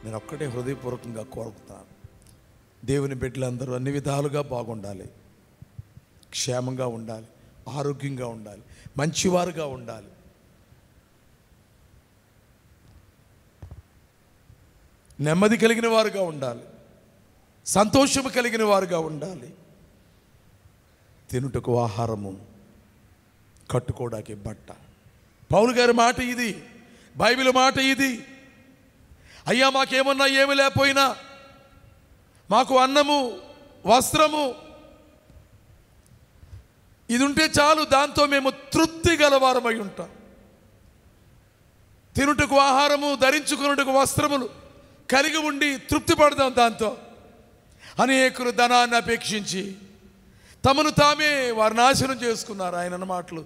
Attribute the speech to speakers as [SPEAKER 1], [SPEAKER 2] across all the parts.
[SPEAKER 1] నేను ఒక్కటే హృదయపూర్వకంగా కోరుకున్నాను, దేవుని బిడ్డలందరూ అన్ని విధాలుగా బాగుండాలి, క్షేమంగా ఉండాలి, ఆరోగ్యంగా ఉండాలి, మంచివారుగా ఉండాలి. నెమ్మది కలిగిన వారుగా ఉండాలి, సంతోషము కలిగిన వారుగా ఉండాలి. తినుటకు ఆహారము, కట్టుకోవడానికి బట్ట. పౌలు గారి మాట ఇది, బైబిల్ మాట ఇది. అయ్యా మాకేమన్నా ఏమి లేకపోయినా మాకు అన్నము వస్త్రము ఇది ఉంటే చాలు, దాంతో మేము తృప్తి గలవారమై ఉంటాం. తినుటకు ఆహారము, ధరించుకున్నటకు వస్త్రములు కలిగి ఉండి తృప్తి పడదాం దాంతో. అనేకులు ధనాన్ని అపేక్షించి తమను తామే వారు నాశనం చేసుకున్నారు. ఆయన మాటలు,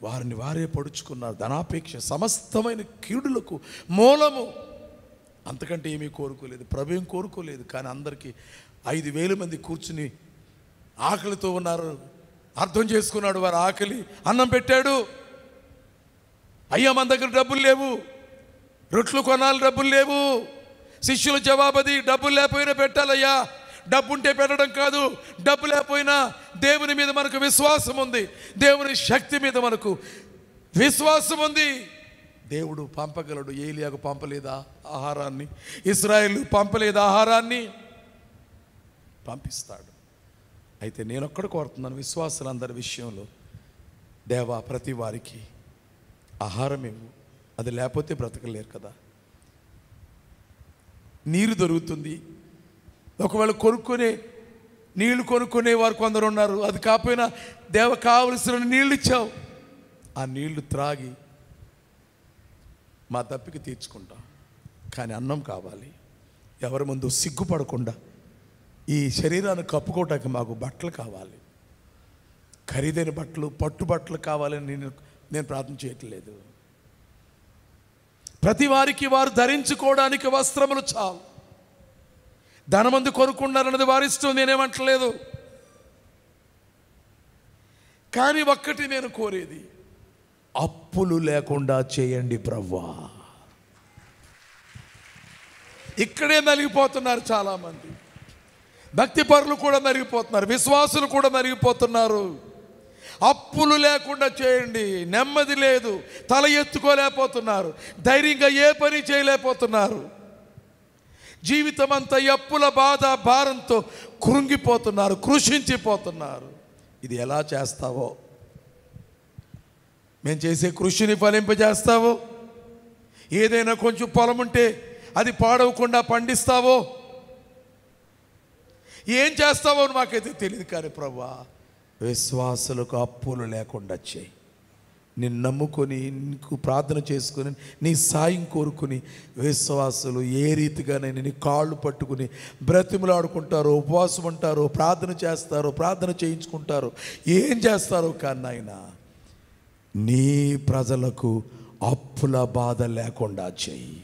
[SPEAKER 1] వారిని వారే పొడుచుకున్నారు. ధనాపేక్ష సమస్తమైన కీడులకు మూలము. అంతకంటే ఏమీ కోరుకోలేదు, ప్రభు ఏం కోరుకోలేదు. కానీ అందరికీ 5,000 మంది కూర్చుని ఆకలితో ఉన్నారు. అర్థం చేసుకున్నాడు వారు ఆకలి, అన్నం పెట్టాడు. అయ్యా మన దగ్గర డబ్బులు లేవు, రొట్లు కొనాలి, డబ్బులు లేవు. శిష్యుల జవాబది, డబ్బులు లేకపోయినా పెట్టాలయ్యా. డబ్బు ఉంటే పెట్టడం కాదు, డబ్బు లేకపోయినా దేవుని మీద మనకు విశ్వాసం ఉంది, దేవుని శక్తి మీద మనకు విశ్వాసం ఉంది. దేవుడు పంపగలడు. ఏలియాకు పంపలేదా ఆహారాన్ని? ఇశ్రాయేలు పంపలేదా ఆహారాన్ని? పంపిస్తాడు. అయితే నేను ఒక్కడ కోరుతున్నాను విశ్వాసులందరి విషయంలో, దేవా ప్రతి వారికి ఆహారం ఇవ్వు. అది లేకపోతే బ్రతకలేరు కదా. నీరు దొరుకుతుంది, ఒకవేళ నీళ్లు కొనుక్కునే వారు కొందరు ఉన్నారు. అది కాకపోయినా దేవ కావలసిన నీళ్ళు ఇచ్చావు, ఆ నీళ్లు త్రాగి మా దప్పిక తీర్చుకుంటాం. కానీ అన్నం కావాలి. ఎవరి ముందు సిగ్గుపడకుండా ఈ శరీరాన్ని కప్పుకోవటానికి మాకు బట్టలు కావాలి, ఖరీదైన బట్టలు, పట్టు బట్టలు కావాలని నేను ప్రార్థన చేయట్లేదు. ప్రతి వారికి వారు ధరించుకోవడానికి వస్త్రములు చాలు. ధనమంది కొనుక్కున్నారన్నది వారి ఇష్టం, నేనేమంటలేదు. కానీ ఒక్కటి నేను కోరేది, అప్పులు లేకుండా చేయండి ప్రభువా. ఇక్కడే నలిగిపోతున్నారు చాలామంది. భక్తి పరులు కూడా నలిగిపోతున్నారు, విశ్వాసులు కూడా నలిగిపోతున్నారు. అప్పులు లేకుండా చేయండి. నెమ్మది లేదు, తల ఎత్తుకోలేకపోతున్నారు, ధైర్యంగా ఏ పని చేయలేకపోతున్నారు. జీవితం అంతా అప్పుల బాధ భారంతో కృంగిపోతున్నారు, కృషించిపోతున్నారు. ఇది ఎలా చేస్తావో, మేము చేసే కృషిని ఫలింపజేస్తావో, ఏదైనా కొంచెం పొలం ఉంటే అది పాడవకుండా పండిస్తావో, ఏం చేస్తావో మాకైతే తెలియదు. కానీ ప్రభువా, విశ్వాసులకు అప్పులు లేకుండా చేయి. నిన్ను నమ్ముకొని, నీకు ప్రార్థన చేసుకొని, నీ సాయం కోరుకుని విశ్వాసులు ఏ రీతిగానైనా నీ కాళ్ళు పట్టుకుని బ్రతిమలాడుకుంటారో, ఉపవాసం ఉంటారో, ప్రార్థన చేస్తారో, ప్రార్థన చేయించుకుంటారో, ఏం చేస్తారో, కానీ నాయన నీ ప్రజలకు అప్పుల బాధ లేకుండా చేయి.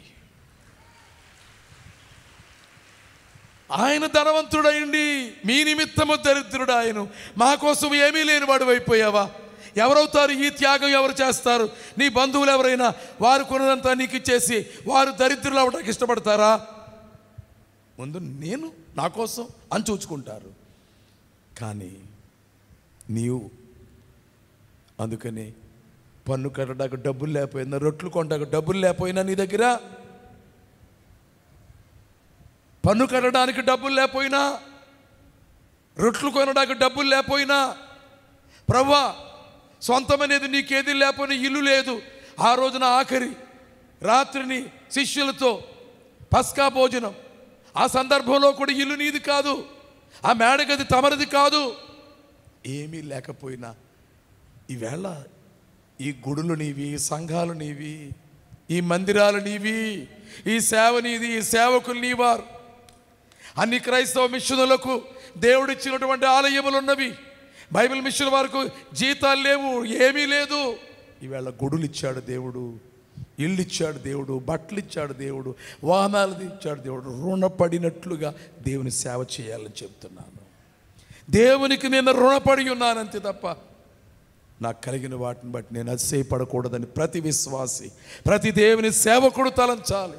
[SPEAKER 1] ఆయన ధనవంతుడైండి, మీ నిమిత్తము దరిద్రుడు ఆయన. మా కోసం ఏమీ లేని వాడు అయిపోయావా? ఎవరవుతారు ఈ త్యాగం? ఎవరు చేస్తారు? నీ బంధువులు ఎవరైనా వారు కొన్నదంతా నీకు ఇచ్చేసి వారు దరిద్రులు అవ్వడానికి ఇష్టపడతారా? ముందు నేను నా కోసం అని చూచుకుంటారు. కానీ నీవు అందుకని పన్ను కట్టడానికి డబ్బులు లేకపోయినా, రొట్లు కొనడానికి డబ్బులు లేకపోయినా, నీ దగ్గర పన్ను కట్టడానికి డబ్బులు లేకపోయినా, రొట్లు కొనడానికి డబ్బులు లేకపోయినా, ప్రభువా సొంతమనేది నీకేది లేకపోయినా, ఇల్లు లేదు, ఆ రోజున ఆఖరి రాత్రిని శిష్యులతో పస్కా భోజనం, ఆ సందర్భంలో కూడా ఇల్లు నీది కాదు, ఆ మేడగది తమరిది కాదు, ఏమీ లేకపోయినా ఈవేళ ఈ గుడులు నీవి, ఈ సంఘాలు నీవి, ఈ మందిరాలు నీవి, ఈ సేవ నీది, ఈ సేవకులు నీవారు. అన్ని క్రైస్తవ మిషనులకు దేవుడిచ్చినటువంటి ఆలయములు ఉన్నవి. బైబిల్ మిషన్ వరకు జీతాలు లేవు, ఏమీ లేదు. ఈవేళ గుడులు ఇచ్చాడు దేవుడు, ఇల్లు ఇచ్చాడు దేవుడు, బట్టలు ఇచ్చాడు దేవుడు, వాహనాలు ఇచ్చాడు దేవుడు. రుణపడినట్లుగా దేవుని సేవ చేయాలని చెప్తున్నాను. దేవునికి నేను రుణపడి ఉన్నానంతే తప్ప నాకు కలిగిన వాటిని బట్టి నేను అతిశయపడకూడదని ప్రతి విశ్వాసి, ప్రతి దేవుని సేవకుడు తలంచాలి.